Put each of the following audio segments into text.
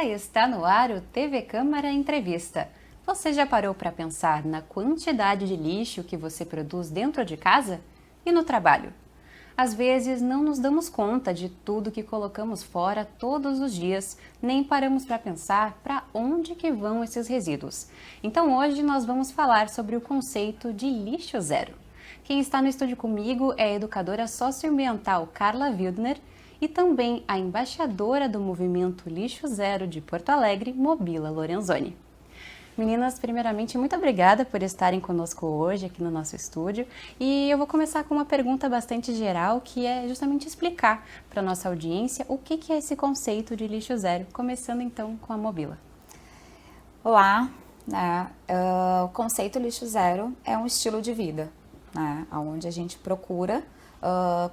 Olá, está no ar o TV Câmara Entrevista. Você já parou para pensar na quantidade de lixo que você produz dentro de casa e no trabalho? Às vezes não nos damos conta de tudo que colocamos fora todos os dias, nem paramos para pensar para onde que vão esses resíduos. Então hoje nós vamos falar sobre o conceito de lixo zero. Quem está no estúdio comigo é a educadora socioambiental Carla Wildner e também a embaixadora do movimento Lixo Zero de Porto Alegre, Mobila Lorenzoni. Meninas, primeiramente, muito obrigada por estarem conosco hoje aqui no nosso estúdio. E eu vou começar com uma pergunta bastante geral, que é justamente explicar para a nossa audiência o que é esse conceito de lixo zero, começando então com a Mobila. Olá, o conceito lixo zero é um estilo de vida, onde a gente procura,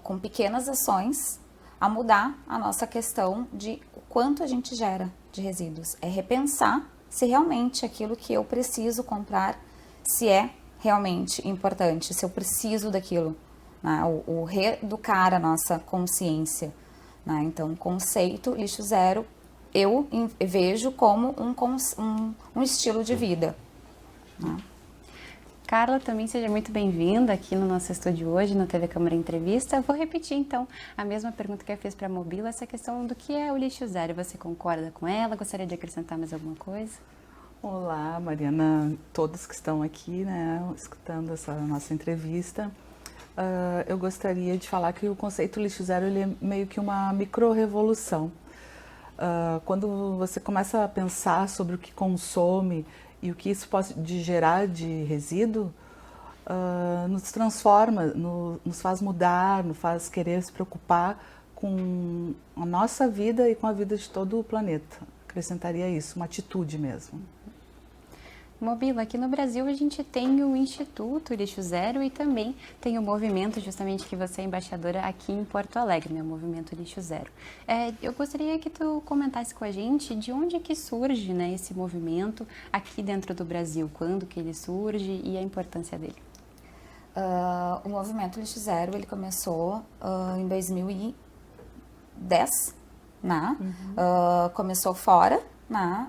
com pequenas ações, a mudar a nossa questão de o quanto a gente gera de resíduos. É repensar se realmente aquilo que eu preciso comprar, se é realmente importante, se eu preciso daquilo, o reeducar a nossa consciência. Então, o conceito lixo zero eu vejo como um estilo de vida. Carla, também seja muito bem-vinda aqui no nosso estúdio hoje, no TV Câmara Entrevista. Vou repetir, então, a mesma pergunta que eu fiz para a Mobila, essa questão do que é o lixo zero. Você concorda com ela? Gostaria de acrescentar mais alguma coisa? Olá, Mariana, todos que estão aqui, escutando essa nossa entrevista. Eu gostaria de falar que o conceito lixo zero ele é meio que uma micro-revolução. Quando você começa a pensar sobre o que consome e o que isso pode gerar de resíduo, nos transforma, nos faz mudar, nos faz querer se preocupar com a nossa vida e com a vida de todo o planeta. Acrescentaria isso, uma atitude mesmo. Mobila, aqui no Brasil a gente tem o Instituto Lixo Zero e também tem o movimento justamente que você é embaixadora aqui em Porto Alegre, o movimento Lixo Zero. Eu gostaria que tu comentasse com a gente de onde que surge esse movimento aqui dentro do Brasil, quando que ele surge e a importância dele. O movimento Lixo Zero ele começou em 2010, começou fora.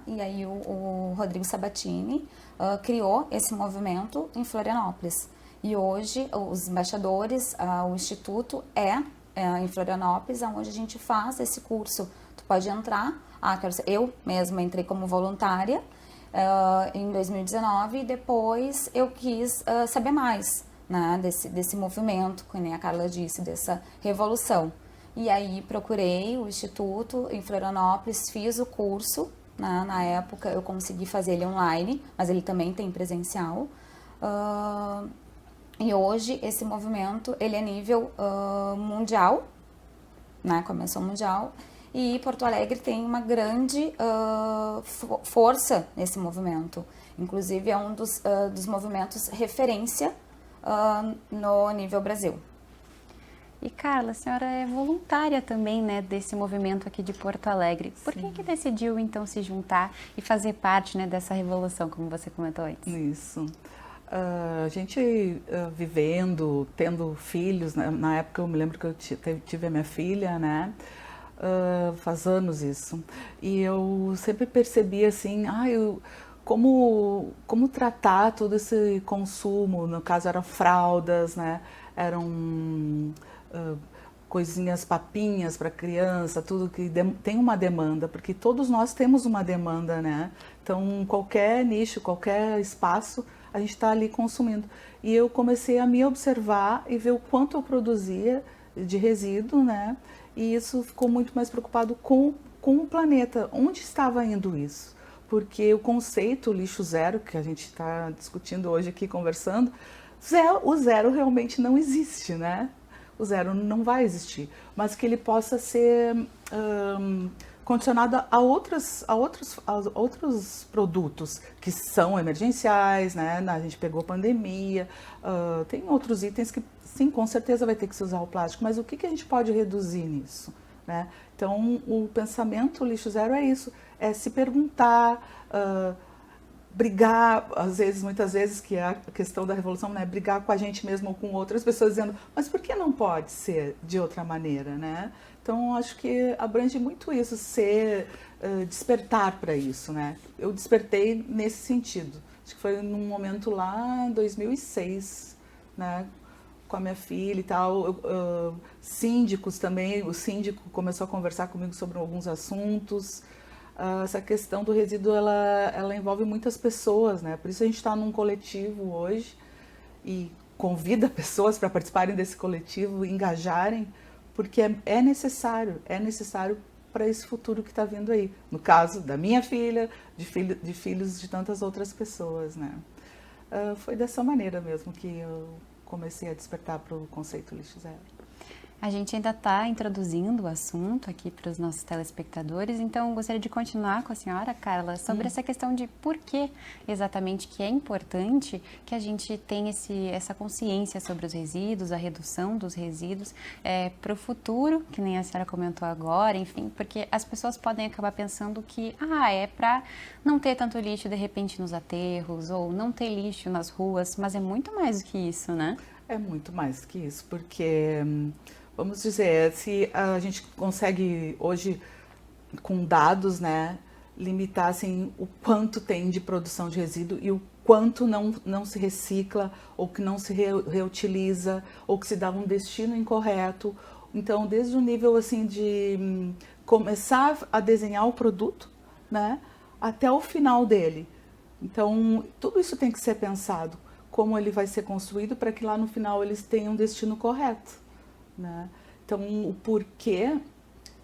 E aí o Rodrigo Sabatini criou esse movimento em Florianópolis. E hoje os embaixadores, o instituto é em Florianópolis, onde a gente faz esse curso. Tu pode entrar, eu mesma entrei como voluntária em 2019 e depois eu quis saber mais desse movimento, que nem a Carla disse, dessa revolução. E aí procurei o instituto em Florianópolis, fiz o curso. Na época eu consegui fazer ele online, mas ele também tem presencial. E hoje esse movimento ele é nível mundial, começou mundial. E Porto Alegre tem uma grande força nesse movimento. Inclusive é um dos movimentos referência no nível Brasil. E Carla, a senhora é voluntária também, desse movimento aqui de Porto Alegre. Por que decidiu então se juntar e fazer parte dessa revolução, como você comentou antes? Isso. A gente vivendo, tendo filhos, na época eu me lembro que eu tive a minha filha, faz anos isso. E eu sempre percebi assim, como tratar todo esse consumo, no caso eram fraldas, eram coisinhas, papinhas para criança, tudo que tem uma demanda, porque todos nós temos uma demanda, Então, qualquer nicho, qualquer espaço, a gente está ali consumindo. E eu comecei a me observar e ver o quanto eu produzia de resíduo, E isso ficou muito mais preocupado com o planeta. Onde estava indo isso? Porque o conceito lixo zero, que a gente está discutindo hoje aqui, conversando, o zero realmente não existe, O zero não vai existir, mas que ele possa ser condicionado a outros produtos que são emergenciais, A gente pegou pandemia, tem outros itens que, sim, com certeza vai ter que se usar o plástico, mas o que a gente pode reduzir nisso, Então, o pensamento lixo zero é isso, é se perguntar, brigar, muitas vezes, que é a questão da revolução, brigar com a gente mesmo ou com outras pessoas, dizendo, mas por que não pode ser de outra maneira, Então, acho que abrange muito isso, despertar para isso, né? Eu despertei nesse sentido. Acho que foi num momento lá em 2006, né? Com a minha filha e tal. Síndicos também, o síndico começou a conversar comigo sobre alguns assuntos. Essa questão do resíduo, ela envolve muitas pessoas, né? Por isso a gente está num coletivo hoje e convida pessoas para participarem desse coletivo, engajarem, porque é necessário para esse futuro que está vindo aí. No caso da minha filha, de filhos de tantas outras pessoas, né? Foi dessa maneira mesmo que eu comecei a despertar para o conceito lixo zero. A gente ainda está introduzindo o assunto aqui para os nossos telespectadores, então eu gostaria de continuar com a senhora, Carla, sobre essa questão de por que exatamente que é importante que a gente tenha essa consciência sobre os resíduos, a redução dos resíduos para o futuro, que nem a senhora comentou agora, enfim, porque as pessoas podem acabar pensando que é para não ter tanto lixo de repente nos aterros ou não ter lixo nas ruas, mas é muito mais do que isso, né? É muito mais do que isso, porque... Vamos dizer, se a gente consegue hoje, com dados, né, limitar assim, o quanto tem de produção de resíduo e o quanto não se recicla, ou que não se reutiliza, ou que se dá um destino incorreto. Então, desde o nível assim, de começar a desenhar o produto, né, até o final dele. Então, tudo isso tem que ser pensado, como ele vai ser construído para que lá no final eles tenham um destino correto. Né? Então, o porquê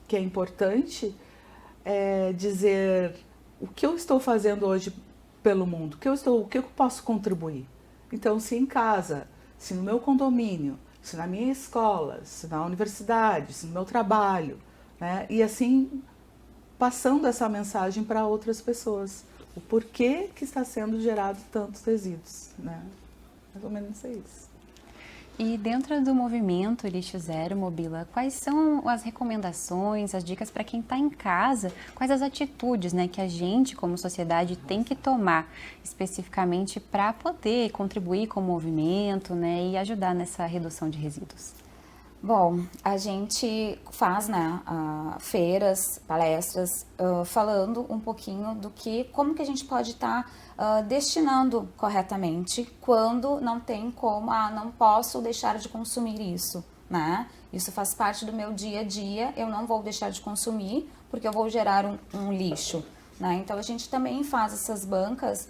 que é importante é dizer o que eu estou fazendo hoje pelo mundo, o que eu posso contribuir. Então, se em casa, se no meu condomínio, se na minha escola, se na universidade, se no meu trabalho, né? E assim passando essa mensagem para outras pessoas. O porquê que está sendo gerado tantos resíduos. Né? Mais ou menos é isso. E dentro do movimento Lixo Zero, Mobila, quais são as recomendações, as dicas para quem está em casa? Quais as atitudes, né, que a gente, como sociedade, tem que tomar especificamente para poder contribuir com o movimento, né, e ajudar nessa redução de resíduos? Bom, a gente faz, né, feiras, palestras, falando um pouquinho como que a gente pode estar destinando corretamente quando não tem como, não posso deixar de consumir isso, né? Isso faz parte do meu dia a dia, eu não vou deixar de consumir porque eu vou gerar um lixo. Né? Então, a gente também faz essas bancas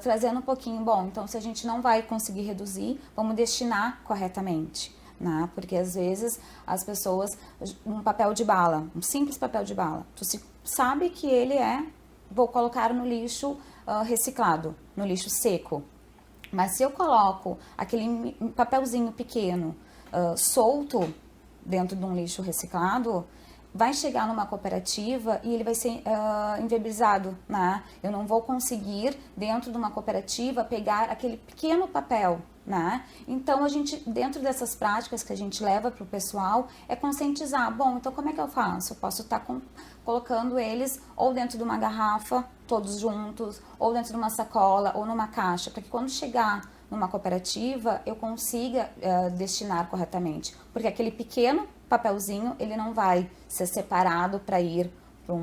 trazendo um pouquinho, então se a gente não vai conseguir reduzir, vamos destinar corretamente. Né? Porque às vezes as pessoas, um papel de bala, um simples papel de bala, tu sabe que ele vou colocar no lixo reciclado, no lixo seco. Mas se eu coloco aquele papelzinho pequeno solto dentro de um lixo reciclado, vai chegar numa cooperativa e ele vai ser inviabilizado, né? Eu não vou conseguir, dentro de uma cooperativa, pegar aquele pequeno papel, né? Então, a gente, dentro dessas práticas que a gente leva para o pessoal, é conscientizar. Então como é que eu faço? Eu posso estar colocando eles ou dentro de uma garrafa, todos juntos, ou dentro de uma sacola, ou numa caixa, para que quando chegar numa cooperativa, eu consiga destinar corretamente. Porque aquele pequeno papelzinho, ele não vai ser separado para ir para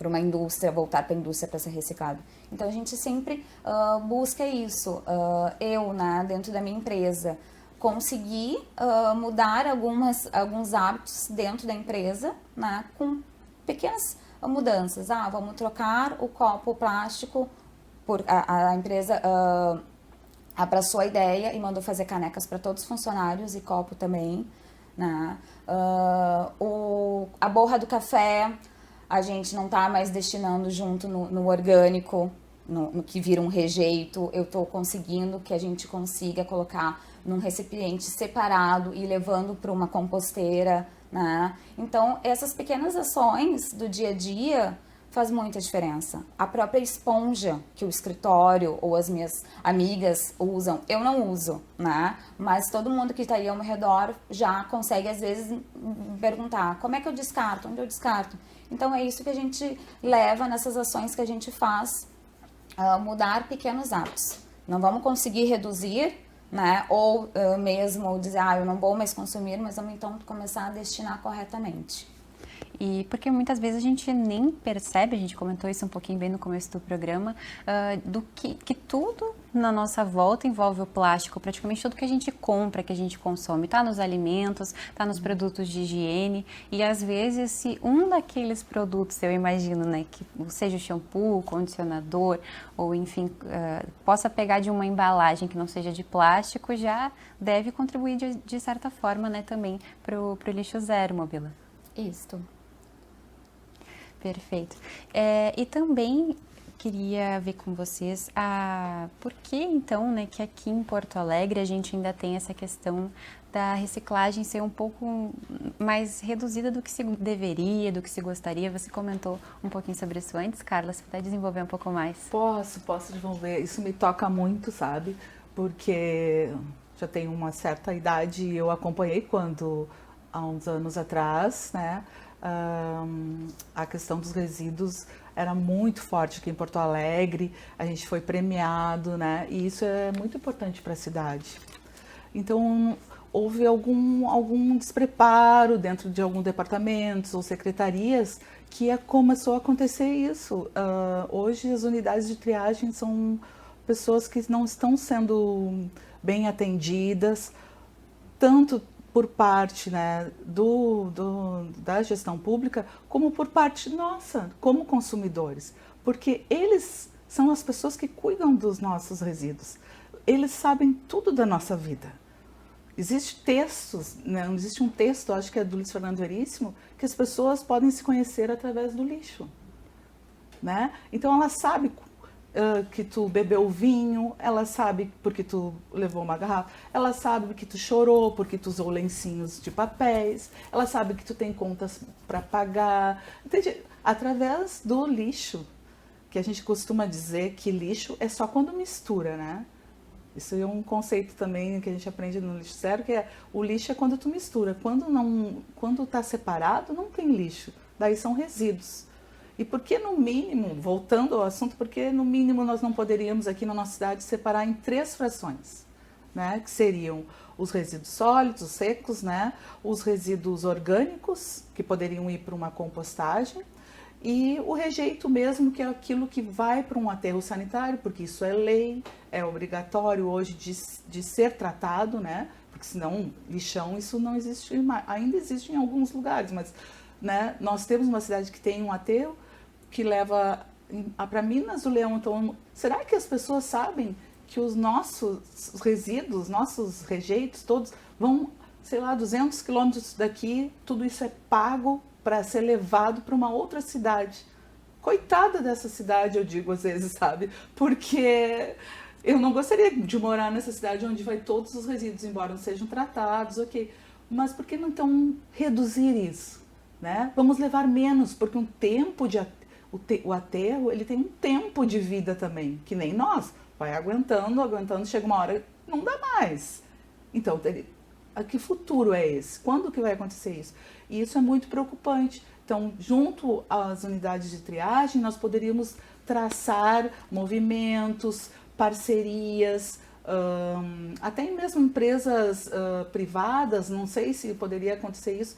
uma indústria, voltar para a indústria para ser reciclado. Então, a gente sempre busca isso. Dentro da minha empresa, conseguir mudar alguns hábitos dentro da empresa, né, com pequenas mudanças. Vamos trocar o copo plástico, a empresa abraçou a ideia e mandou fazer canecas para todos os funcionários e copo também. Né? A borra do café, a gente não está mais destinando junto no orgânico, no que vira um rejeito. Eu estou conseguindo que a gente consiga colocar num recipiente separado e levando para uma composteira. Né? Então, essas pequenas ações do dia a dia faz muita diferença. A própria esponja que o escritório ou as minhas amigas usam, eu não uso, né? Mas todo mundo que está aí ao meu redor já consegue, às vezes, me perguntar como é que eu descarto, onde eu descarto. Então, é isso que a gente leva nessas ações que a gente faz, mudar pequenos hábitos. Não vamos conseguir reduzir né? Ou mesmo dizer, eu não vou mais consumir, mas vamos então começar a destinar corretamente. E porque muitas vezes a gente nem percebe, a gente comentou isso um pouquinho bem no começo do programa, do que tudo na nossa volta envolve o plástico, praticamente tudo que a gente compra, que a gente consome, tá nos alimentos, tá nos produtos de higiene, e às vezes se um daqueles produtos, eu imagino, né, que seja o shampoo, o condicionador, ou enfim, possa pegar de uma embalagem que não seja de plástico, já deve contribuir de certa forma, né, também pro lixo zero, Mobila. Isto. Perfeito. E também queria ver com vocês por que então, né, que aqui em Porto Alegre a gente ainda tem essa questão da reciclagem ser um pouco mais reduzida do que se deveria, do que se gostaria. Você comentou um pouquinho sobre isso antes, Carla, você pode desenvolver um pouco mais? Posso desenvolver. Isso me toca muito, sabe? Porque já tenho uma certa idade e eu acompanhei quando, há uns anos atrás, né, a questão dos resíduos era muito forte aqui em Porto Alegre, a gente foi premiado, né, e isso é muito importante para a cidade. Então, houve algum despreparo dentro de alguns departamentos ou secretarias que começou a acontecer isso. Hoje, as unidades de triagem são pessoas que não estão sendo bem atendidas, tanto por parte, né, da gestão pública, como por parte nossa, como consumidores. Porque eles são as pessoas que cuidam dos nossos resíduos. Eles sabem tudo da nossa vida. Existem textos, né, existe um texto, acho que é do Luiz Fernando Veríssimo, que as pessoas podem se conhecer através do lixo. Né? Então ela sabe que tu bebeu vinho, ela sabe porque tu levou uma garrafa, ela sabe que tu chorou porque tu usou lencinhos de papéis, ela sabe que tu tem contas para pagar, entende? Através do lixo, que a gente costuma dizer que lixo é só quando mistura, né? Isso é um conceito também que a gente aprende no lixo zero, que é o lixo é quando tu mistura, quando tá separado não tem lixo, daí são resíduos. E por que no mínimo, voltando ao assunto, por que no mínimo nós não poderíamos aqui na nossa cidade separar em 3 frações, né? Que seriam os resíduos sólidos, secos, né? Os resíduos orgânicos, que poderiam ir para uma compostagem, e o rejeito mesmo, que é aquilo que vai para um aterro sanitário, porque isso é lei, é obrigatório hoje de ser tratado, né? Porque senão lixão, isso não existe, ainda existe em alguns lugares, mas, né, nós temos uma cidade que tem um aterro que leva para Minas do Leão. Então, será que as pessoas sabem que os nossos resíduos, nossos rejeitos todos vão, sei lá, 200 quilômetros daqui, tudo isso é pago para ser levado para uma outra cidade? Coitada dessa cidade, eu digo às vezes, sabe? Porque eu não gostaria de morar nessa cidade onde vai todos os resíduos, embora não sejam tratados, ok. Mas por que não então reduzir isso? Né? Vamos levar menos, porque o aterro, ele tem um tempo de vida também, que nem nós. Vai aguentando, chega uma hora, não dá mais. Então, que futuro é esse? Quando que vai acontecer isso? E isso é muito preocupante. Então, junto às unidades de triagem, nós poderíamos traçar movimentos, parcerias, até mesmo empresas privadas, não sei se poderia acontecer isso,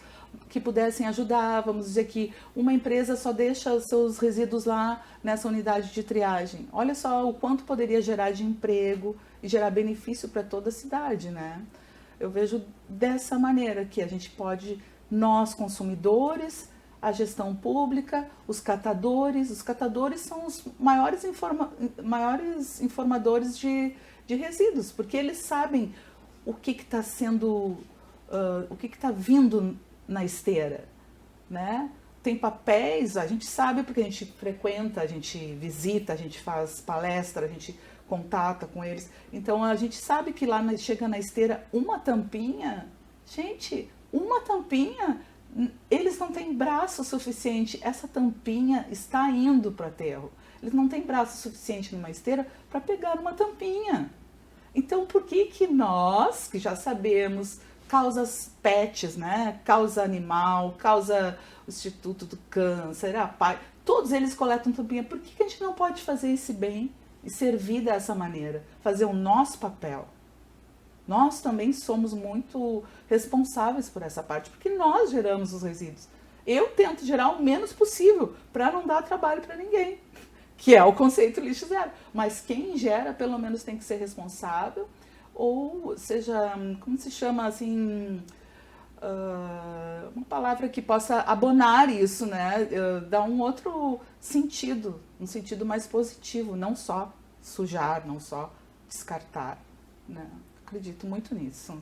que pudessem ajudar. Vamos dizer que uma empresa só deixa seus resíduos lá nessa unidade de triagem. Olha só o quanto poderia gerar de emprego e gerar benefício para toda a cidade, né? Eu vejo dessa maneira que a gente pode, nós consumidores, a gestão pública, os catadores são os maiores informadores de resíduos, porque eles sabem o que está sendo, o que está vindo na esteira, né? Tem papéis, a gente sabe porque a gente frequenta, a gente visita, a gente faz palestra, a gente contata com eles. Então a gente sabe que lá chega na esteira uma tampinha, gente, uma tampinha, eles não têm braço suficiente, essa tampinha está indo para o aterro. Eles não têm braço suficiente numa esteira para pegar uma tampinha. Então por que nós, que já sabemos, causas pets, né? Causa animal, causa o Instituto do Câncer, a PAI, todos eles coletam tampinha. Por que a gente não pode fazer esse bem e servir dessa maneira? Fazer o nosso papel, Nós também somos muito responsáveis por essa parte, porque nós geramos os resíduos. Eu tento gerar o menos possível para não dar trabalho para ninguém, que é o conceito lixo zero. Mas quem gera, pelo menos, tem que ser responsável, ou seja, como se chama assim, uma palavra que possa abonar isso, né? Dar um outro sentido, um sentido mais positivo, não só sujar, não só descartar, né? Acredito muito nisso.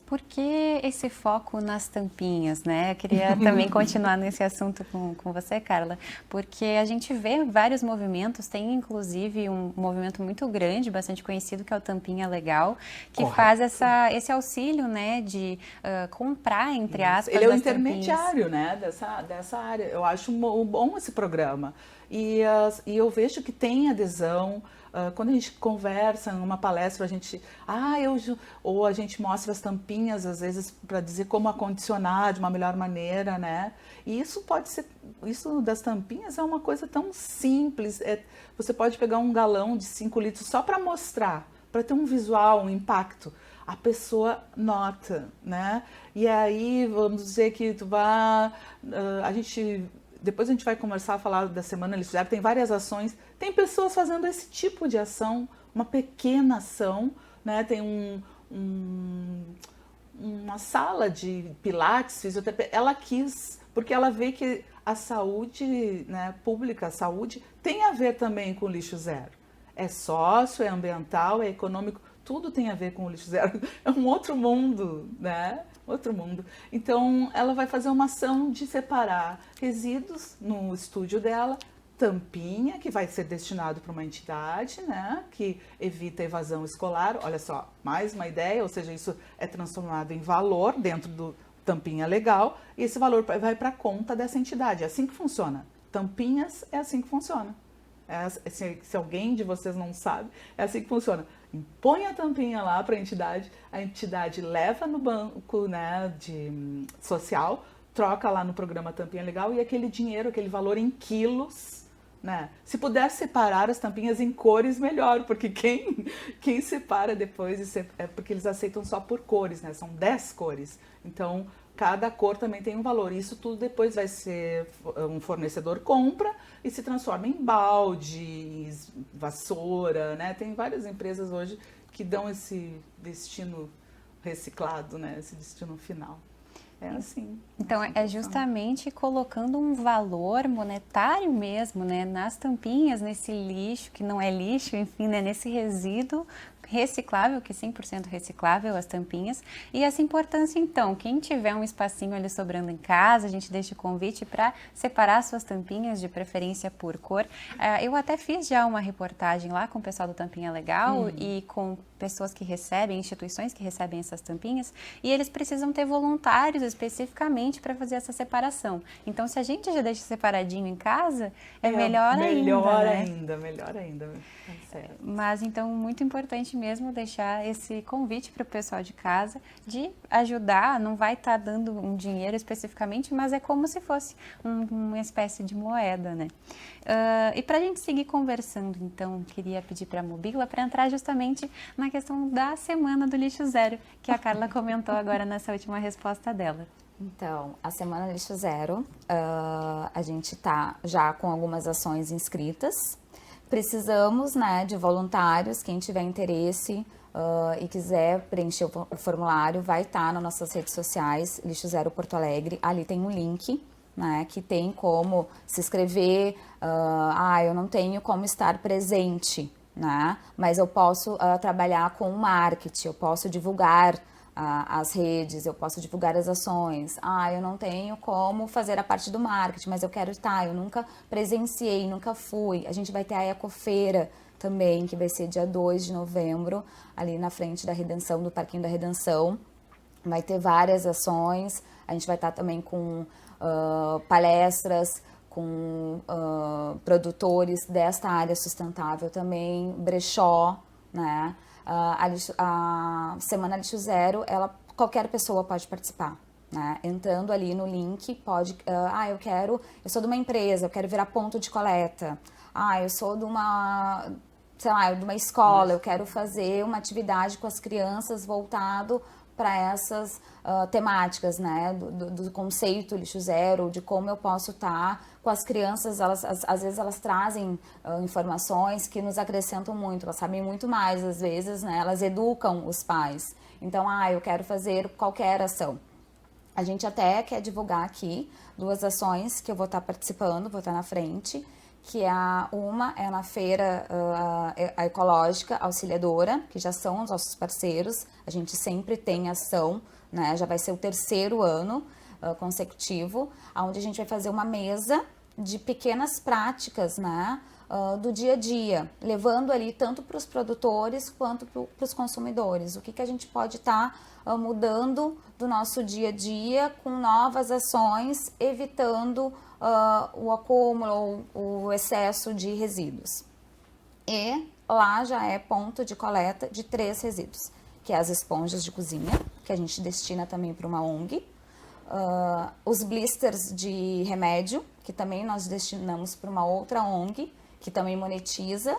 Por que esse foco nas tampinhas, né? Eu queria também continuar nesse assunto com você, Carla, porque a gente vê vários movimentos, tem inclusive um movimento muito grande, bastante conhecido, que é o Tampinha Legal, que faz esse auxílio, né, de comprar, entre aspas, ele é o das intermediário, tampinhas, né, dessa área. Eu acho bom esse programa. E eu vejo que tem adesão. Quando a gente conversa em uma palestra, ou a gente mostra as tampinhas, às vezes, para dizer como acondicionar de uma melhor maneira, né? E isso isso das tampinhas é uma coisa tão simples. Você pode pegar um galão de 5 litros só para mostrar, para ter um visual, um impacto. A pessoa nota, né? E aí, vamos dizer que depois a gente vai conversar, falar da Semana Lixo Zero, tem várias ações, tem pessoas fazendo esse tipo de ação, uma pequena ação, né? Tem uma sala de pilates, fisioterapia, ela quis, porque ela vê que a saúde, né, pública, a saúde, tem a ver também com o lixo zero. É sócio, é ambiental, é econômico, tudo tem a ver com o lixo zero. É um outro mundo, né? Outro mundo. Então, ela vai fazer uma ação de separar resíduos no estúdio dela, tampinha, que vai ser destinado para uma entidade, né, que evita evasão escolar. Olha só, mais uma ideia, ou seja, isso é transformado em valor dentro do Tampinha Legal, e esse valor vai para a conta dessa entidade. É assim que funciona. Tampinhas é assim que funciona. Se alguém de vocês não sabe, é assim que funciona. Põe a tampinha lá para a entidade leva no banco, né, social, troca lá no programa Tampinha Legal, e aquele dinheiro, aquele valor em quilos, né? Se puder separar as tampinhas em cores, melhor, porque quem separa depois é porque eles aceitam só por cores, né? São 10 cores. Então, cada cor também tem um valor. Isso tudo depois vai ser, um fornecedor compra e se transforma em baldes, vassoura, né? Tem várias empresas hoje que dão esse destino reciclado, né? Esse destino final. É assim. Então, é justamente colocando um valor monetário mesmo, né, nas tampinhas, nesse lixo, que não é lixo, enfim, né, nesse resíduo reciclável, que é 100% reciclável, as tampinhas. E essa importância, então, quem tiver um espacinho ali sobrando em casa, a gente deixa o convite para separar suas tampinhas, de preferência por cor. Eu até fiz já uma reportagem lá com o pessoal do Tampinha Legal e com pessoas que recebem, instituições que recebem essas tampinhas, e eles precisam ter voluntários especificamente para fazer essa separação. Então, se a gente já deixa separadinho em casa, é melhor ainda, né? Melhor ainda. Certo. Mas, então, muito importante mesmo deixar esse convite para o pessoal de casa de ajudar, não vai estar dando um dinheiro especificamente, mas é como se fosse uma espécie de moeda, né? E para a gente seguir conversando, então, queria pedir para a Mobila para entrar justamente na questão da Semana do Lixo Zero, que a Carla comentou agora nessa última resposta dela. Então, a Semana Lixo Zero, a gente está já com algumas ações inscritas. Precisamos, né, de voluntários, quem tiver interesse e quiser preencher o formulário, vai estar nas nossas redes sociais, Lixo Zero Porto Alegre, ali tem um link, né, que tem como se inscrever, eu não tenho como estar presente, né, mas eu posso trabalhar com o marketing, eu posso divulgar as redes, eu posso divulgar as ações. Eu não tenho como fazer a parte do marketing, mas eu quero estar, eu nunca presenciei, nunca fui. A gente vai ter a Ecofeira também, que vai ser dia 2 de novembro, ali na frente da Redenção, do Parquinho da Redenção. Vai ter várias ações, a gente vai estar também com palestras, com produtores desta área sustentável também, brechó, né? A Semana Lixo Zero, qualquer pessoa pode participar, né? Entrando ali no link, pode, eu sou de uma empresa, eu quero virar ponto de coleta, eu sou sei lá, de uma escola, eu quero fazer uma atividade com as crianças voltado para essas temáticas, né, do conceito lixo zero, de como eu posso estar com as crianças, às vezes elas trazem informações que nos acrescentam muito, elas sabem muito mais, às vezes, né, elas educam os pais. Então, eu quero fazer qualquer ação. A gente até quer divulgar aqui 2 ações que eu vou estar participando, vou estar na frente, que uma é na feira a ecológica auxiliadora, que já são os nossos parceiros, a gente sempre tem ação, né? Já vai ser o 3º ano consecutivo, onde a gente vai fazer uma mesa de pequenas práticas, né? Do dia a dia, levando ali tanto para os produtores quanto para os consumidores. O que a gente pode estar mudando do nosso dia a dia com novas ações, evitando o acúmulo, o excesso de resíduos. E lá já é ponto de coleta de 3 resíduos, que é as esponjas de cozinha, que a gente destina também para uma ONG, os blisters de remédio, que também nós destinamos para uma outra ONG, que também monetiza,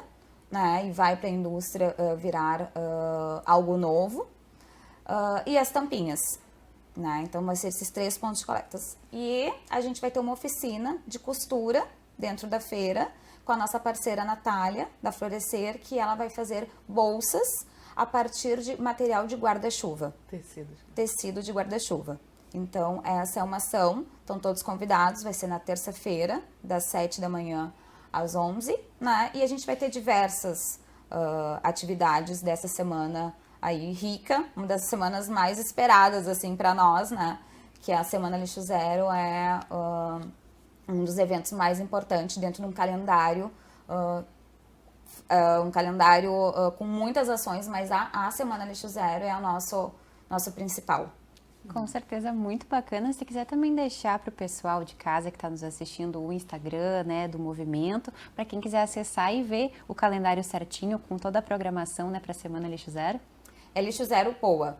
né, e vai para a indústria virar algo novo, e as tampinhas. Né? Então, vai ser esses 3 pontos de coletas. E a gente vai ter uma oficina de costura dentro da feira com a nossa parceira Natália, da Florescer, que ela vai fazer bolsas a partir de material de guarda-chuva. Tecido de guarda-chuva. Então, essa é uma ação. Estão todos convidados. Vai ser na terça-feira, das 7 da manhã às 11, né? E a gente vai ter diversas atividades dessa semana aí rica, uma das semanas mais esperadas, assim, para nós, né? Que a Semana Lixo Zero é um dos eventos mais importantes dentro de um calendário, com muitas ações, mas a Semana Lixo Zero é o nosso principal. Com certeza, muito bacana. Se quiser também deixar para o pessoal de casa que está nos assistindo o Instagram, né, do movimento, para quem quiser acessar e ver o calendário certinho com toda a programação, né, para a Semana Lixo Zero. É Lixo Zero Poa.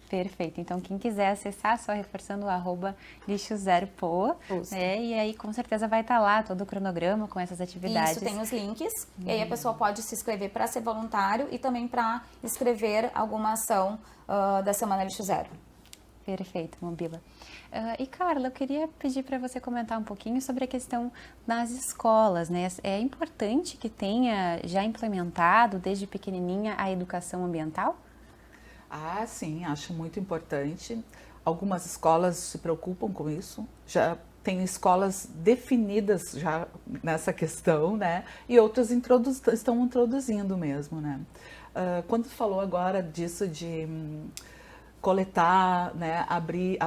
Perfeito. Então, quem quiser acessar, só reforçando o @lixo zero poa, né? E aí, com certeza, vai estar lá todo o cronograma com essas atividades. Isso, tem os links. E aí a pessoa pode se inscrever para ser voluntário e também para escrever alguma ação da Semana Lixo Zero. Perfeito, Mobila. E, Carla, eu queria pedir para você comentar um pouquinho sobre a questão das escolas, né? É importante que tenha já implementado, desde pequenininha, a educação ambiental? Sim, acho muito importante. Algumas escolas se preocupam com isso, já tem escolas definidas já nessa questão, né? E outras estão introduzindo mesmo, né? Quando falou agora disso de coletar, né,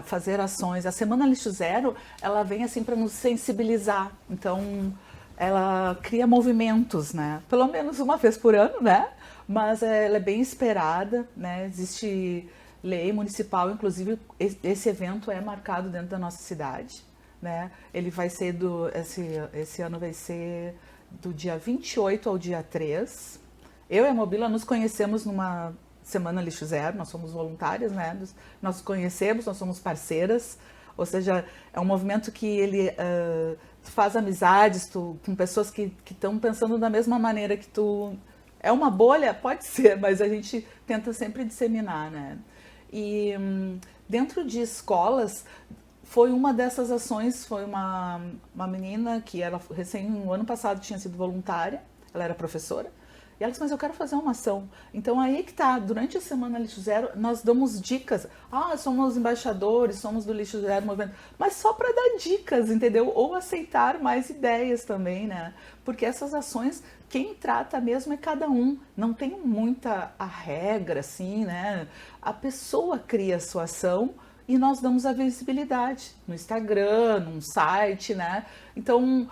fazer ações, a Semana Lixo Zero, ela vem assim para nos sensibilizar. Então, ela cria movimentos, né? Pelo menos uma vez por ano, né? Mas ela é bem esperada, né? Existe lei municipal, inclusive esse evento é marcado dentro da nossa cidade, né? Ele vai ser esse ano vai ser do dia 28 ao dia 3. Eu e a Mobila nos conhecemos numa Semana Lixo Zero, nós somos voluntárias, né? Nós conhecemos, nós somos parceiras, ou seja, é um movimento que ele faz amizades com pessoas que estão pensando da mesma maneira que tu. É uma bolha? Pode ser, mas a gente tenta sempre disseminar, né? E dentro de escolas, foi uma dessas ações, foi uma menina que ela no ano passado tinha sido voluntária, ela era professora, e ela disse, mas eu quero fazer uma ação. Então aí que tá, durante a Semana Lixo Zero, nós damos dicas. Somos embaixadores, somos do Lixo Zero Movimento, mas só para dar dicas, entendeu? Ou aceitar mais ideias também, né? Porque essas ações, quem trata mesmo é cada um. Não tem muita a regra, assim, né? A pessoa cria a sua ação e nós damos a visibilidade no Instagram, num site, né? Então,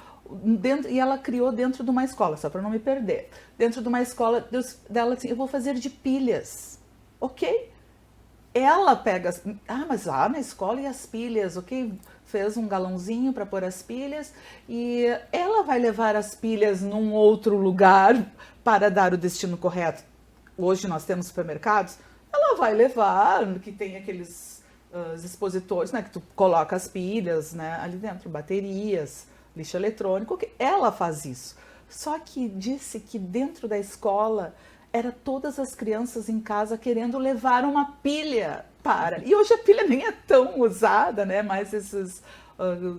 e ela criou dentro de uma escola, só para não me perder. Dentro de uma escola dela, assim, eu vou fazer de pilhas. Ok? Ela pega, mas lá na escola e as pilhas, ok? Fez um galãozinho para pôr as pilhas e ela vai levar as pilhas num outro lugar para dar o destino correto. Hoje nós temos supermercados, ela vai levar, que tem aqueles expositores, né? Que tu coloca as pilhas, né, ali dentro, baterias, lixo eletrônico, ela faz isso. Só que disse que dentro da escola era todas as crianças em casa querendo levar uma pilha para. E hoje a pilha nem é tão usada, né? Mais esses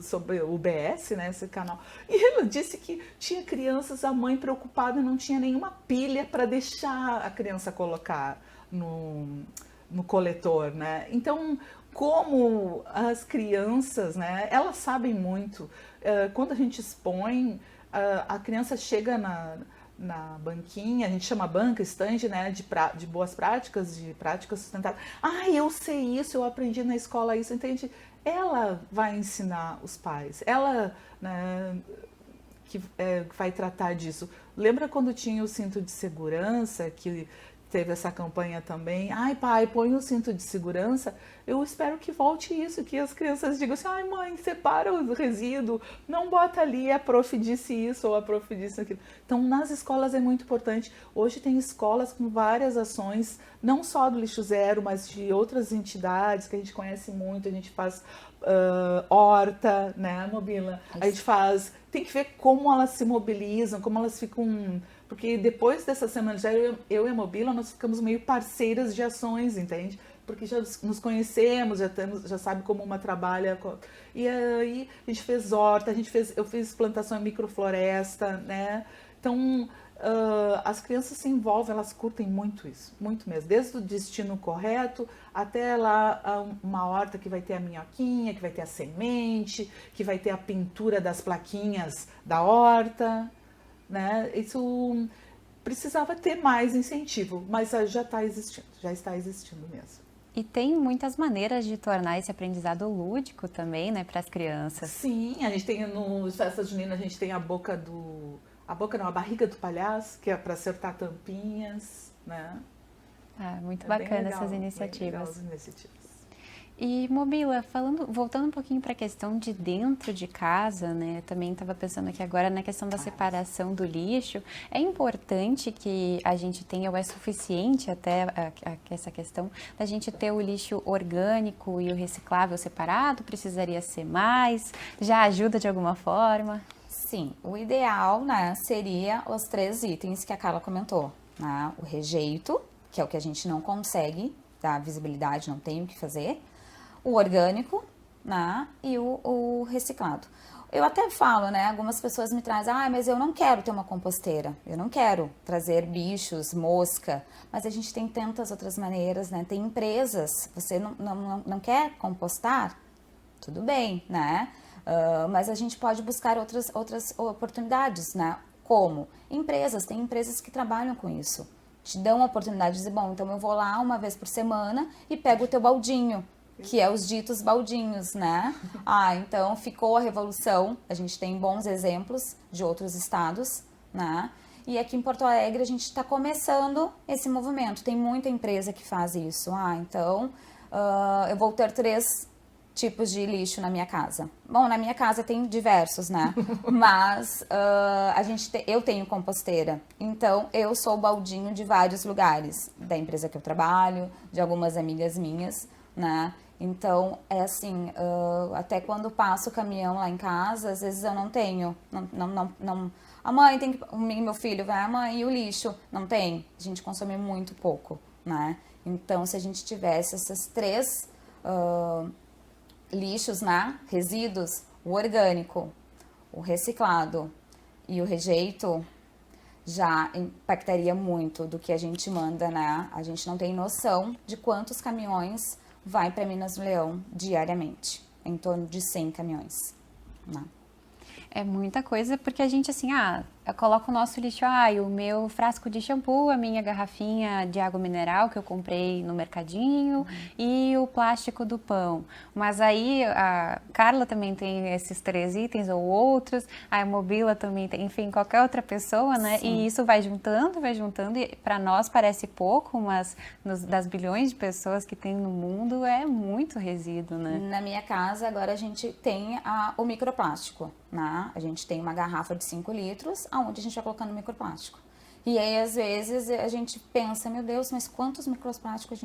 sobre o UBS, né? Esse canal. E ela disse que tinha crianças, a mãe preocupada, não tinha nenhuma pilha para deixar a criança colocar no coletor, né? Então, como as crianças, né? Elas sabem muito. Quando a gente expõe, a criança chega na banquinha, a gente chama banca, stand, né, de boas práticas, de práticas sustentáveis. Ah, eu sei isso, eu aprendi na escola isso, entende? Ela vai ensinar os pais, ela, né, que vai tratar disso. Lembra quando tinha o cinto de segurança, que teve essa campanha também? Ai, pai, põe o cinto de segurança. Eu espero que volte isso, que as crianças digam assim, ai, mãe, separa o resíduo, não bota ali, a prof disse isso ou a prof disse aquilo. Então, nas escolas é muito importante. Hoje tem escolas com várias ações, não só do Lixo Zero, mas de outras entidades que a gente conhece muito. A gente faz horta, né, Mobila? A gente faz... Tem que ver como elas se mobilizam, como elas ficam... Porque depois dessa semana, já eu e a Mobila, nós ficamos meio parceiras de ações, entende? Porque já nos conhecemos, já sabe como uma trabalha. E aí a gente fez horta, eu fiz plantação em microfloresta, né? Então, as crianças se envolvem, elas curtem muito isso, muito mesmo. Desde o destino correto até lá uma horta que vai ter a minhoquinha, que vai ter a semente, que vai ter a pintura das plaquinhas da horta, né? Isso precisava ter mais incentivo, mas já está existindo mesmo. E tem muitas maneiras de tornar esse aprendizado lúdico também, né, para as crianças. Sim, a gente tem nos festas juninas, a gente tem a barriga do palhaço, que é para acertar tampinhas, né? Ah, muito bacana legal, essas iniciativas. Bem legal as iniciativas. E, Mobila, voltando um pouquinho para a questão de dentro de casa, né? Também estava pensando aqui agora na questão da separação do lixo. É importante que a gente tenha, ou é suficiente até essa questão da gente ter o lixo orgânico e o reciclável separado? Precisaria ser mais? Já ajuda de alguma forma? Sim, o ideal, né, seria os 3 itens que a Carla comentou, né? O rejeito, que é o que a gente não consegue dar visibilidade, não tem o que fazer. O orgânico, né, e o reciclado. Eu até falo, né, algumas pessoas me trazem, mas eu não quero ter uma composteira, eu não quero trazer bichos, mosca, mas a gente tem tantas outras maneiras, né, tem empresas, você não quer compostar? Tudo bem, né, mas a gente pode buscar outras oportunidades, né, como tem empresas que trabalham com isso, te dão a oportunidade de dizer, bom, então eu vou lá uma vez por semana e pego o teu baldinho, que é os ditos baldinhos, né? Então ficou a revolução, a gente tem bons exemplos de outros estados, né? E aqui em Porto Alegre a gente está começando esse movimento, tem muita empresa que faz isso. Então eu vou ter 3 tipos de lixo na minha casa. Bom, na minha casa tem diversos, né? Mas eu tenho composteira, então eu sou o baldinho de vários lugares, da empresa que eu trabalho, de algumas amigas minhas, né? Então, é assim, até quando passo o caminhão lá em casa, às vezes eu não tenho, a mãe tem que, meu filho vai, mãe, e o lixo? Não tem, a gente consome muito pouco, né? Então, se a gente tivesse esses 3 lixos, né, resíduos, o orgânico, o reciclado e o rejeito, já impactaria muito do que a gente manda, né? A gente não tem noção de quantos caminhões vai para Minas do Leão diariamente, em torno de 100 caminhões. Né? É muita coisa, porque a gente assim, eu coloco o nosso lixo, o meu frasco de shampoo, a minha garrafinha de água mineral que eu comprei no mercadinho e o plástico do pão. Mas aí a Carla também tem esses 3 itens ou outros, a Mobila também tem, enfim, qualquer outra pessoa, né? Sim. E isso vai juntando e para nós parece pouco, mas das bilhões de pessoas que tem no mundo é muito resíduo, né? Na minha casa agora a gente tem o microplástico, né? A gente tem uma garrafa de 5 litros, onde a gente vai colocando microplástico. E aí, às vezes, a gente pensa, meu Deus, mas quantos microplásticos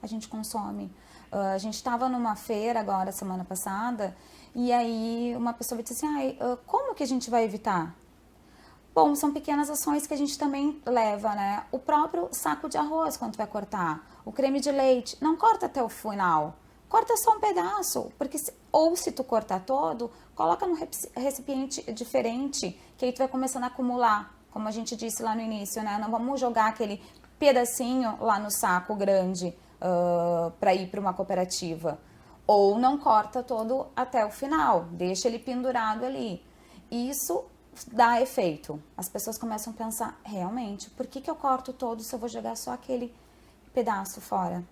a gente consome? A gente estava numa feira agora, semana passada, e aí uma pessoa disse assim, como que a gente vai evitar? Bom, são pequenas ações que a gente também leva, né? O próprio saco de arroz, quando tu vai cortar, o creme de leite, não corta até o final, corta só um pedaço, porque ou se tu cortar todo, coloca num recipiente diferente, que aí tu vai começando a acumular, como a gente disse lá no início, né? Não vamos jogar aquele pedacinho lá no saco grande para ir para uma cooperativa. Ou não corta todo até o final, deixa ele pendurado ali. Isso dá efeito. As pessoas começam a pensar, realmente, por que eu corto todo se eu vou jogar só aquele pedaço fora?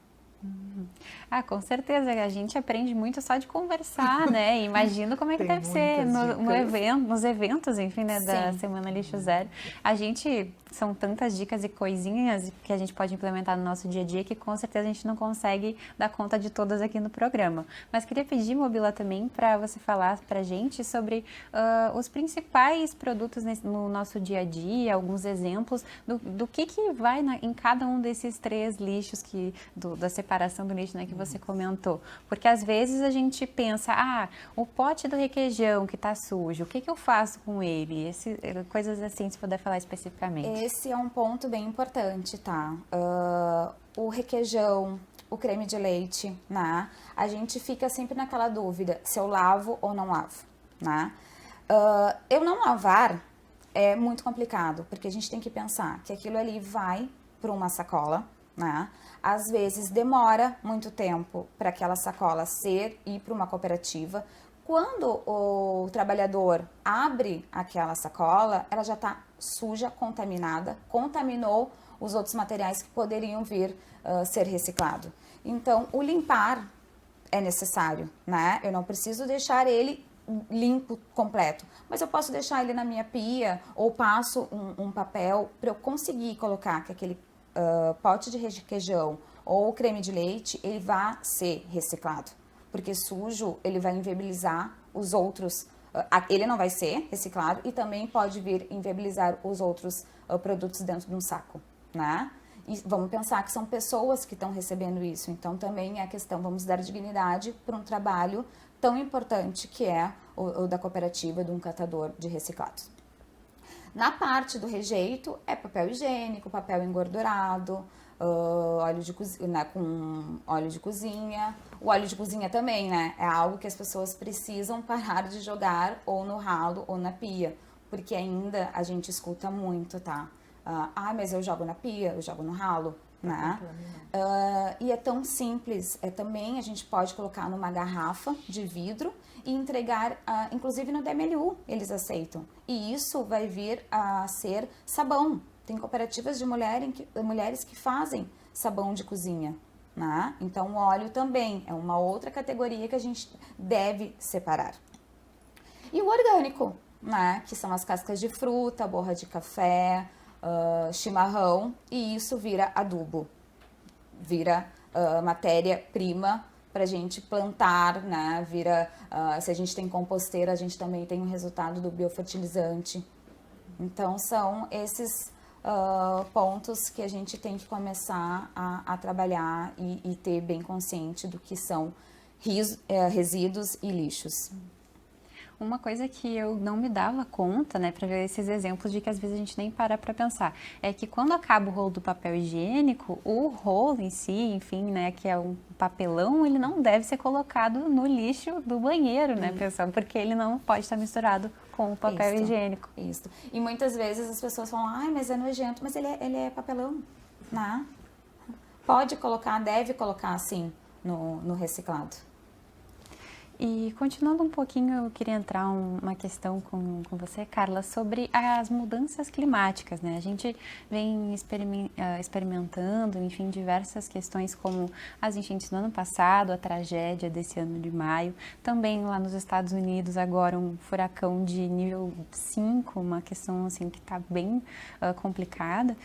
Ah, com certeza, a gente aprende muito só de conversar, né? Imagino como é que Tem deve ser no muitas evento, nos eventos, enfim, né, da Sim. Semana Lixo Zero. A gente, são tantas dicas e coisinhas que a gente pode implementar no nosso dia a dia que com certeza a gente não consegue dar conta de todas aqui no programa. Mas queria pedir, Mobila, também para você falar pra gente sobre os principais produtos no nosso dia a dia, alguns exemplos do que vai em cada um desses 3 lixos da separação do lixo, né, que você comentou. Porque às vezes a gente pensa, o pote do requeijão que está sujo, o que eu faço com ele? Coisas assim, se puder falar especificamente. Esse é um ponto bem importante, tá? O requeijão, o creme de leite, né? A gente fica sempre naquela dúvida se eu lavo ou não lavo, né? Eu não lavar é muito complicado, porque a gente tem que pensar que aquilo ali vai para uma sacola, né? Às vezes demora muito tempo para aquela sacola ir para uma cooperativa. Quando o trabalhador abre aquela sacola, ela já está suja, contaminada, contaminou os outros materiais que poderiam vir ser reciclados. Então, o limpar é necessário, né? Eu não preciso deixar ele limpo completo, mas eu posso deixar ele na minha pia ou passo um papel para eu conseguir colocar que aquele pote de requeijão ou creme de leite, ele vai ser reciclado. Porque sujo, ele vai inviabilizar os outros, ele não vai ser reciclado e também pode vir inviabilizar os outros produtos dentro de um saco, né? E vamos pensar que são pessoas que estão recebendo isso, então também é a questão, vamos dar dignidade para um trabalho tão importante que é o da cooperativa, de um catador de reciclados. Na parte do rejeito, é papel higiênico, papel engordurado, óleo de cozinha, com óleo de cozinha. O óleo de cozinha também, né? É algo que as pessoas precisam parar de jogar ou no ralo ou na pia, porque ainda a gente escuta muito, tá? Mas eu jogo na pia, eu jogo no ralo, né? E é tão simples, também a gente pode colocar numa garrafa de vidro e entregar, inclusive no DMLU eles aceitam. E isso vai vir a ser sabão. Tem cooperativas de mulheres que fazem sabão de cozinha, né? Então o óleo também é uma outra categoria que a gente deve separar. E o orgânico, né? Que são as cascas de fruta, borra de café, chimarrão, e isso vira adubo, vira matéria-prima para a gente plantar, né? Se a gente tem composteira, a gente também tem o resultado do biofertilizante. Então são esses pontos que a gente tem que começar a trabalhar e ter bem consciente do que são resíduos e lixos. Uma coisa que eu não me dava conta, né, para ver esses exemplos de que às vezes a gente nem para pensar, é que quando acaba o rolo do papel higiênico, o rolo em si, enfim, né, que é um papelão, ele não deve ser colocado no lixo do banheiro, né, pessoal, porque ele não pode estar misturado com o papel higiênico. Isso. E muitas vezes as pessoas falam, mas é nojento, mas ele é papelão, né? Pode colocar, deve colocar assim no reciclado. E continuando um pouquinho, eu queria entrar uma questão com você, Carla, sobre as mudanças climáticas, né? A gente vem experimentando, enfim, diversas questões como as enchentes do ano passado, a tragédia desse ano de maio, também lá nos Estados Unidos agora um furacão de nível 5, uma questão assim que está bem complicada,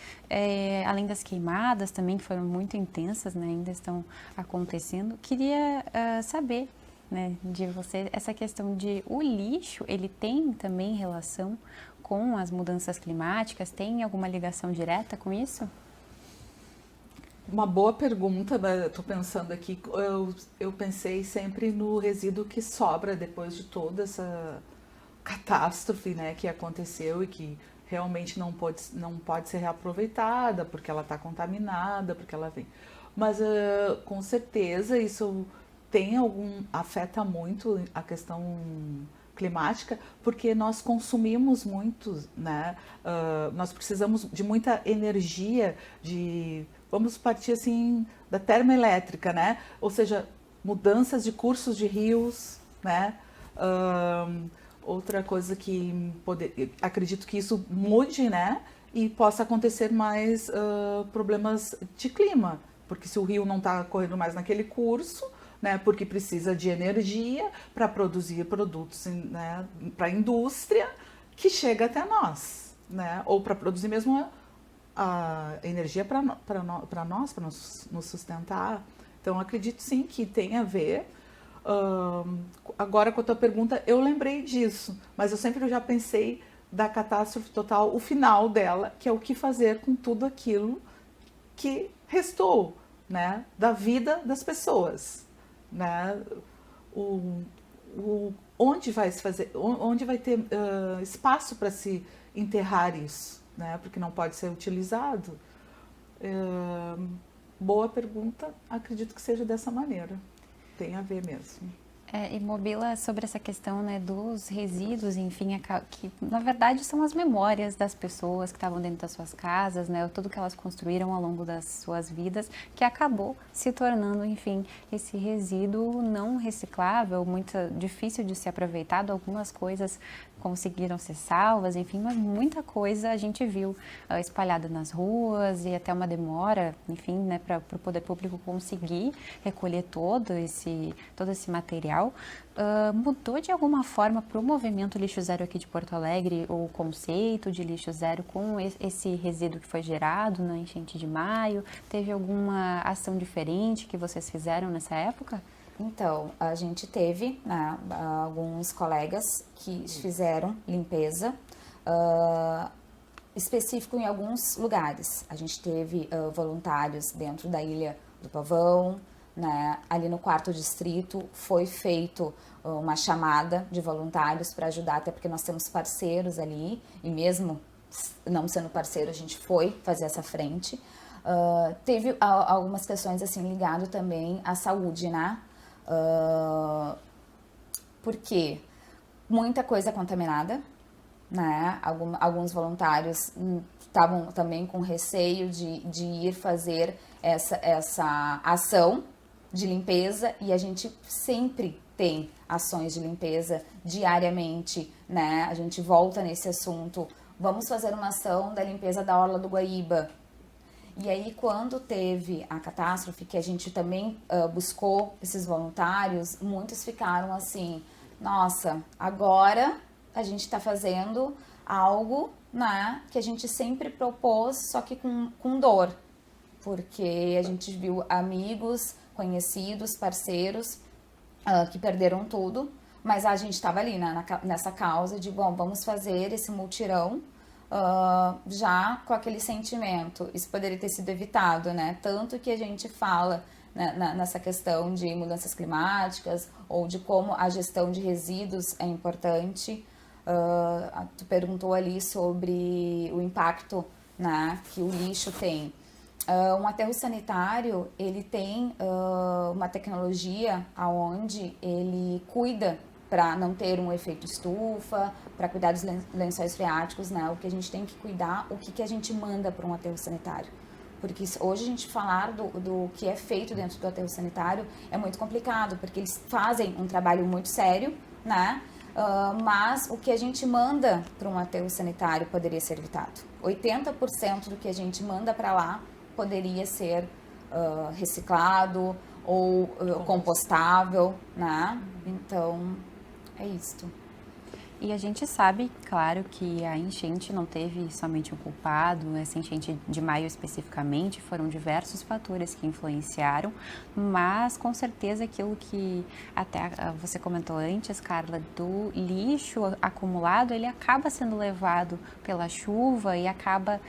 além das queimadas também que foram muito intensas, né? Ainda estão acontecendo. Queria saber, né, de você, essa questão de o lixo, ele tem também relação com as mudanças climáticas? Tem alguma ligação direta com isso? Uma boa pergunta, né? Estou pensando aqui, eu pensei sempre no resíduo que sobra depois de toda essa catástrofe, né, que aconteceu e que realmente não pode ser reaproveitada, porque ela está contaminada, porque ela vem. Mas com certeza isso afeta muito a questão climática, porque nós consumimos muito, né? Nós precisamos de muita energia, vamos partir assim da termoelétrica, né? Ou seja, mudanças de cursos de rios, né? Outra coisa que acredito que isso mude, né? E possa acontecer mais problemas de clima, porque se o rio não está correndo mais naquele curso, né? Porque precisa de energia para produzir produtos, né? Para a indústria que chega até nós, né? Ou para produzir mesmo a energia para nós, para nos sustentar. Então, acredito sim que tem a ver. Agora, com a tua pergunta, eu lembrei disso, mas eu sempre já pensei da catástrofe total, o final dela, que é o que fazer com tudo aquilo que restou, né, da vida das pessoas, né? Onde vai se fazer, onde vai ter espaço para se enterrar isso, né? Porque não pode ser utilizado. Boa pergunta, acredito que seja dessa maneira. Tem a ver mesmo. E Mobila, sobre essa questão, né, dos resíduos, enfim, que na verdade são as memórias das pessoas que estavam dentro das suas casas, né, tudo que elas construíram ao longo das suas vidas, que acabou se tornando, enfim, esse resíduo não reciclável, muito difícil de ser aproveitado. Algumas coisas conseguiram ser salvas, enfim, mas muita coisa a gente viu espalhada nas ruas e até uma demora, enfim, né, para o poder público conseguir recolher todo esse material. Mudou de alguma forma para o movimento Lixo Zero aqui de Porto Alegre o conceito de lixo zero com esse resíduo que foi gerado na enchente de maio? Teve alguma ação diferente que vocês fizeram nessa época? Então, a gente teve, né, alguns colegas que fizeram limpeza específico em alguns lugares. A gente teve voluntários dentro da Ilha do Pavão, né, ali no 4º distrito foi feito uma chamada de voluntários para ajudar, até porque nós temos parceiros ali, e mesmo não sendo parceiro, a gente foi fazer essa frente. Teve algumas questões assim ligado também à saúde, né? Porque muita coisa contaminada, né? Alguns voluntários estavam também com receio de ir fazer essa ação de limpeza, e a gente sempre tem ações de limpeza diariamente, né? A gente volta nesse assunto. Vamos fazer uma ação da limpeza da Orla do Guaíba. E aí, quando teve a catástrofe, que a gente também buscou esses voluntários, muitos ficaram assim, nossa, agora a gente está fazendo algo, né, que a gente sempre propôs, só que com dor. Porque a gente viu amigos, conhecidos, parceiros que perderam tudo, mas a gente estava ali, né, nessa causa de, bom, vamos fazer esse mutirão, já com aquele sentimento. Isso poderia ter sido evitado, né? Tanto que a gente fala, né, nessa questão de mudanças climáticas ou de como a gestão de resíduos é importante. Tu perguntou ali sobre o impacto, né, que o lixo tem. Um aterro sanitário, ele tem uma tecnologia onde ele cuida para não ter um efeito estufa, para cuidar dos lençóis freáticos, né? O que a gente tem que cuidar, o que a gente manda para um aterro sanitário. Porque hoje a gente falar do que é feito dentro do aterro sanitário é muito complicado, porque eles fazem um trabalho muito sério, né? Mas o que a gente manda para um aterro sanitário poderia ser evitado. 80% do que a gente manda para lá poderia ser reciclado ou compostável, né? Então, é isto. E a gente sabe, claro, que a enchente não teve somente um culpado, essa enchente de maio especificamente, foram diversos fatores que influenciaram, mas com certeza aquilo que até você comentou antes, Carla, do lixo acumulado, ele acaba sendo levado pela chuva e acaba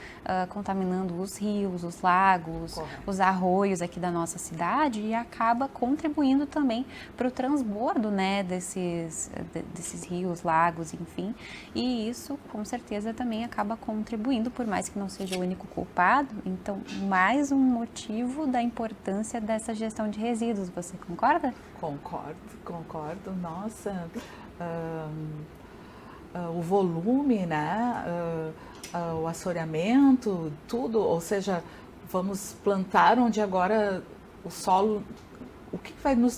contaminando os rios, os lagos, os arroios aqui da nossa cidade e acaba contribuindo também para o transbordo, né, desses rios, lagos aterros, enfim. E isso, com certeza, também acaba contribuindo, por mais que não seja o único culpado. Então, mais um motivo da importância dessa gestão de resíduos. Você concorda? Concordo. Nossa, o volume, né? O assoreamento, tudo, ou seja, vamos plantar onde agora o solo, o que vai nos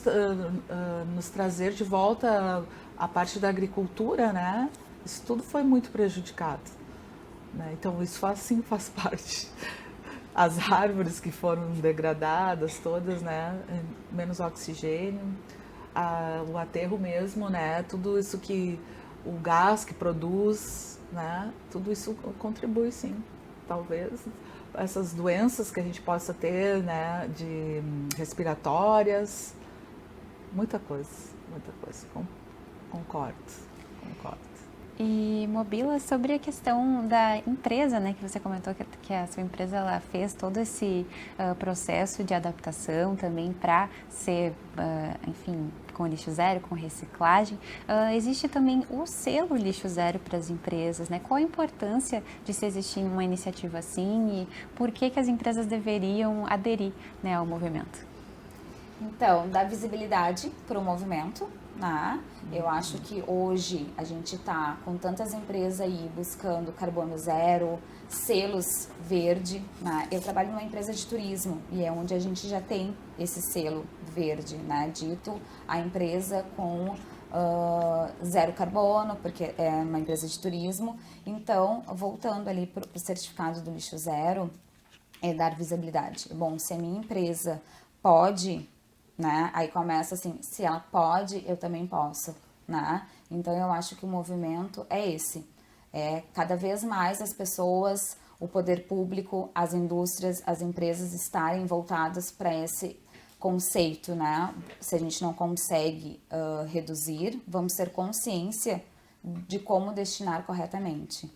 trazer de volta a parte da agricultura, né? Isso tudo foi muito prejudicado, né? Então isso faz parte. As árvores que foram degradadas todas, né? Menos oxigênio, o aterro mesmo, né? Tudo isso que o gás que produz, né? Tudo isso contribui, sim. Talvez essas doenças que a gente possa ter, né? De respiratórias, muita coisa. Concordo. E Mobila, sobre a questão da empresa, né, que você comentou que a sua empresa ela fez todo esse processo de adaptação também para ser, enfim, com lixo zero, com reciclagem. Existe também o selo lixo zero para as empresas, né? Qual a importância de se existir uma iniciativa assim e por que as empresas deveriam aderir, né, ao movimento? Então, dá visibilidade para o movimento, né? Eu acho que hoje a gente está com tantas empresas aí buscando carbono zero, selos verde, né? Eu trabalho numa empresa de turismo e é onde a gente já tem esse selo verde, né? Dito a empresa com zero carbono, porque é uma empresa de turismo. Então, voltando ali para o certificado do lixo zero, é dar visibilidade. Bom, se a minha empresa pode, né? Aí começa assim, se ela pode, eu também posso, né? Então eu acho que o movimento é esse. É cada vez mais as pessoas, o poder público, as indústrias, as empresas estarem voltadas para esse conceito, né? Se a gente não consegue reduzir, vamos ter consciência de como destinar corretamente.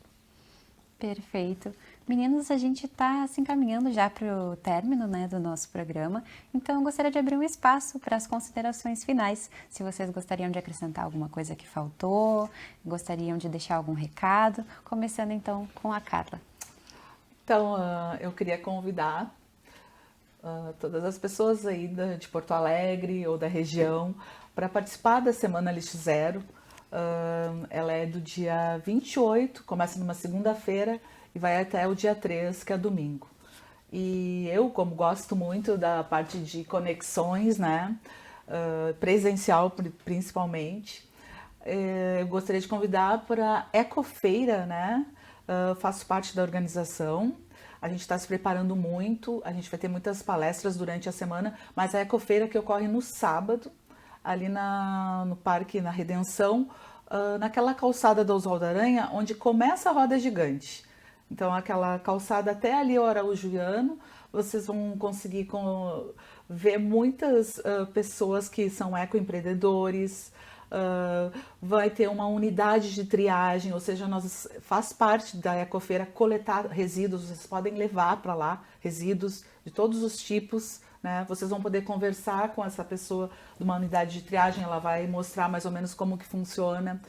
Perfeito. Meninos, a gente está se encaminhando já para o término, né, do nosso programa, então eu gostaria de abrir um espaço para as considerações finais. Se vocês gostariam de acrescentar alguma coisa que faltou, gostariam de deixar algum recado, começando então com a Carla. Então, eu queria convidar todas as pessoas aí de Porto Alegre ou da região para participar da Semana Lixo Zero. Ela é do dia 28, começa numa segunda-feira e vai até o dia 3, que é domingo. E eu, como gosto muito da parte de conexões, né, presencial principalmente, eu gostaria de convidar para a Ecofeira, né, faço parte da organização. A gente está se preparando muito, a gente vai ter muitas palestras durante a semana, mas a Ecofeira que ocorre no sábado, ali no Parque, na Redenção, naquela calçada do Oswaldo Aranha, onde começa a roda gigante. Então, aquela calçada até ali, o Araújo Viano, vocês vão conseguir ver muitas pessoas que são ecoempreendedores. Vai ter uma unidade de triagem, ou seja, faz parte da Ecofeira coletar resíduos, vocês podem levar para lá resíduos de todos os tipos, né? Vocês vão poder conversar com essa pessoa de uma unidade de triagem, ela vai mostrar mais ou menos como que funciona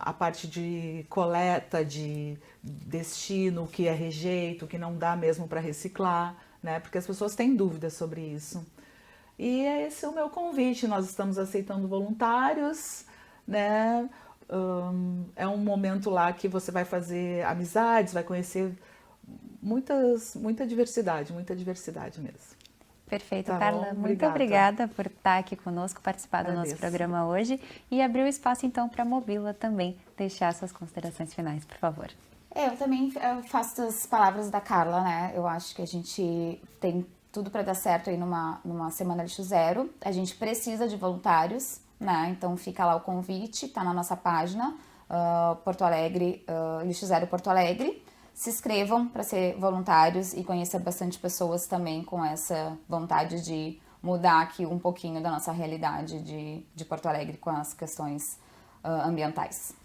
a parte de coleta, de destino, o que é rejeito, o que não dá mesmo para reciclar, né? Porque as pessoas têm dúvidas sobre isso. E esse é o meu convite, nós estamos aceitando voluntários, né? É um momento lá que você vai fazer amizades, vai conhecer muita diversidade mesmo. Perfeito, Tá Carla. bom? Muito obrigada por estar aqui conosco, participar do nosso programa hoje e abrir o espaço então para a Mobila também deixar suas considerações finais, por favor. Eu também faço as palavras da Carla, né? Eu acho que a gente tem tudo para dar certo aí numa Semana Lixo Zero. A gente precisa de voluntários, né? Então fica lá o convite, tá na nossa página, Porto Alegre, Lixo Zero Porto Alegre. Se inscrevam para ser voluntários e conhecer bastante pessoas também com essa vontade de mudar aqui um pouquinho da nossa realidade de Porto Alegre com as questões ambientais.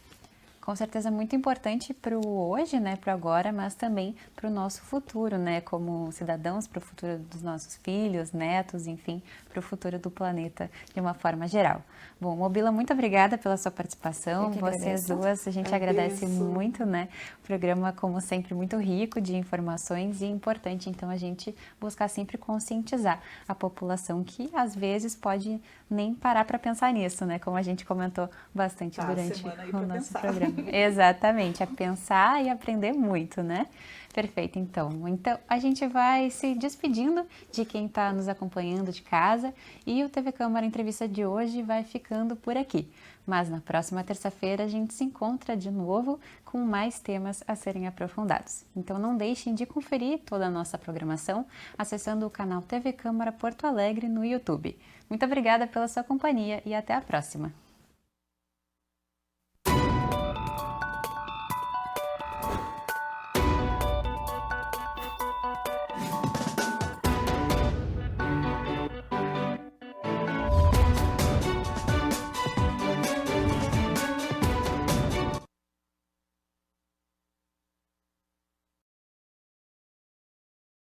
com certeza muito importante para o hoje, né, para agora, mas também para o nosso futuro, né, como cidadãos, para o futuro dos nossos filhos, netos, enfim, para o futuro do planeta de uma forma geral. Bom, Mobila, muito obrigada pela sua participação. Vocês duas, a gente agradece muito, né? O programa, como sempre, muito rico de informações e importante, então, a gente buscar sempre conscientizar a população que, às vezes, pode nem parar para pensar nisso, né? Como a gente comentou bastante durante o nosso programa. Exatamente, a pensar e aprender muito, né? Perfeito, então a gente vai se despedindo de quem está nos acompanhando de casa e o TV Câmara Entrevista de hoje vai ficando por aqui. Mas na próxima terça-feira a gente se encontra de novo com mais temas a serem aprofundados. Então não deixem de conferir toda a nossa programação acessando o canal TV Câmara Porto Alegre no YouTube. Muito obrigada pela sua companhia e até a próxima!